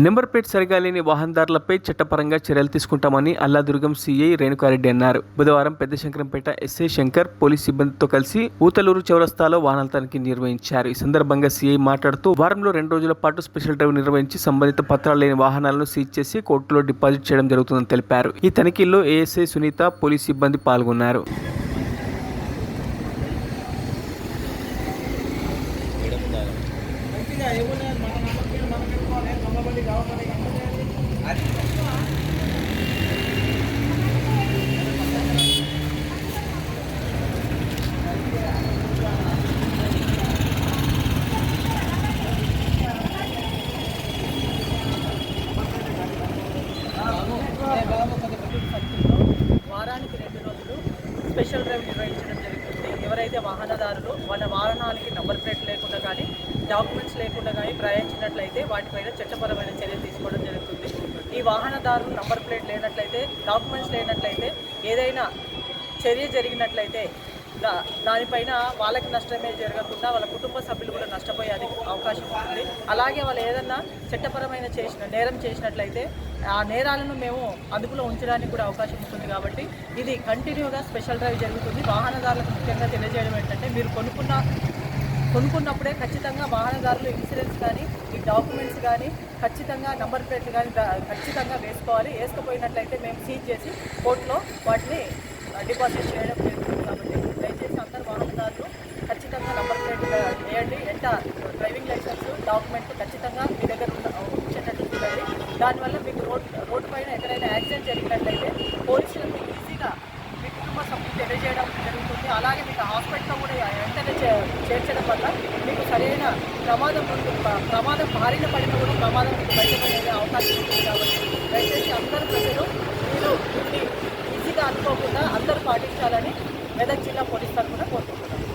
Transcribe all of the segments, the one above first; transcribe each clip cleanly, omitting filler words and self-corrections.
Number plate సరిగా లేని వాహనదారులపై చట్టపరంగా చర్యలు తీసుకుంటామని అల్లాదుర్గం సీఐ రేణుకారెడ్డి అన్నారు. బుధవారం పెద్దశంకరంపేట ఎస్ఐ శంకర్ పోలీస్ సిబ్బందితో కలిసి ఊతలూరు చౌరస్తాలో వాహనాల తనిఖీ నిర్వహించారు. ఈ సందర్భంగా సీఐ మాట్లాడుతూ వారంలో 2 రోజుల పాటు స్పెషల్ డ్రైవ్ నిర్వహించి సంబంధిత పత్రాలు లేని వాహనాలను సీజ్ చేసి కోర్టులో డిపాజిట్ చేయడం జరుగుతుందని తెలిపారు. ఈ తనిఖీల్లో ఏఎస్ఐ సునీత, పోలీస్ సిబ్బంది పాల్గొన్నారు. వారానికి 2 రోజులు స్పెషల్ డ్రైవ్ నిర్వహించడం జరుగుతుంది. ఎవరైతే వాహనదారులు వాళ్ళ వాహనాలకి నంబర్ ప్లేట్ లేకుండా కానీ డాక్యుమెంట్స్ లేకుండా కానీ ప్రయాణించినట్లయితే వాటిపైన చట్టపరమైన చర్యలు తీసుకోవడం జరుగుతుంది. ఈ వాహనదారులు నంబర్ ప్లేట్ లేనట్లయితే, డాక్యుమెంట్స్ లేనట్లయితే, ఏదైనా చర్య జరిగినట్లయితే దానిపైన వాళ్ళకి నష్టమే జరగకుండా వాళ్ళ కుటుంబ సభ్యులు కూడా నష్టపోయే అవకాశం ఉంటుంది. అలాగే వాళ్ళు ఏదన్నా చట్టపరమైన నేరం చేసినట్లయితే ఆ నేరాలను మేము అదుపులో ఉంచడానికి కూడా అవకాశం ఉంటుంది. కాబట్టి ఇది కంటిన్యూగా స్పెషల్ డ్రైవ్ జరుగుతుంది. వాహనదారులకు ముఖ్యంగా తెలియజేయడం ఏంటంటే, మీరు కొనుక్కున్నప్పుడే ఖచ్చితంగా వాహనదారులు ఇన్సూరెన్స్ కానీ ఈ డాక్యుమెంట్స్ కానీ ఖచ్చితంగా నంబర్ ప్లేట్లు కానీ ఖచ్చితంగా వేసుకోపోయినట్లయితే మేము సీజ్ చేసి కోర్టులో వాటిని డిపాజిట్ చేయడం జరుగుతుంది. కాబట్టి దయచేసి అందరు వాహనదారులు ఖచ్చితంగా నంబర్ ప్లేట్ వేయండి. డ్రైవింగ్ లైసెన్స్, డాక్యుమెంట్ ఖచ్చితంగా మీ దగ్గర ఉంచేటట్టు చూడండి. దానివల్ల మీకు రోడ్డు పైన ఎక్కడైనా యాక్సిడెంట్ జరిగినట్లయితే పోలీసులకు ఈజీగా మీ కుటుంబ సభ్యులు తెలియజేయడం జరుగుతుంది. అలాగే మీకు హాస్పిటల్లో కూడా వెంటనే చేర్చడం వల్ల మీకు సరైన ప్రమాదం బారిన పడిన కూడా ప్రమాదం మీకు బయటపడే అవకాశం ఉంటుంది. కాబట్టి దయచేసి అందరూ ప్రజలు మీరు దీన్ని ఈజీగా అనుకోకుండా అందరూ పాటించాలని మెదక్ జిల్లా పోలీస్ తరఫున కోరుకుంటున్నాను.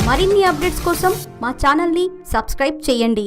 మరిన్ని అప్డేట్స్ కోసం మా ఛానల్ని సబ్స్క్రైబ్ చేయండి.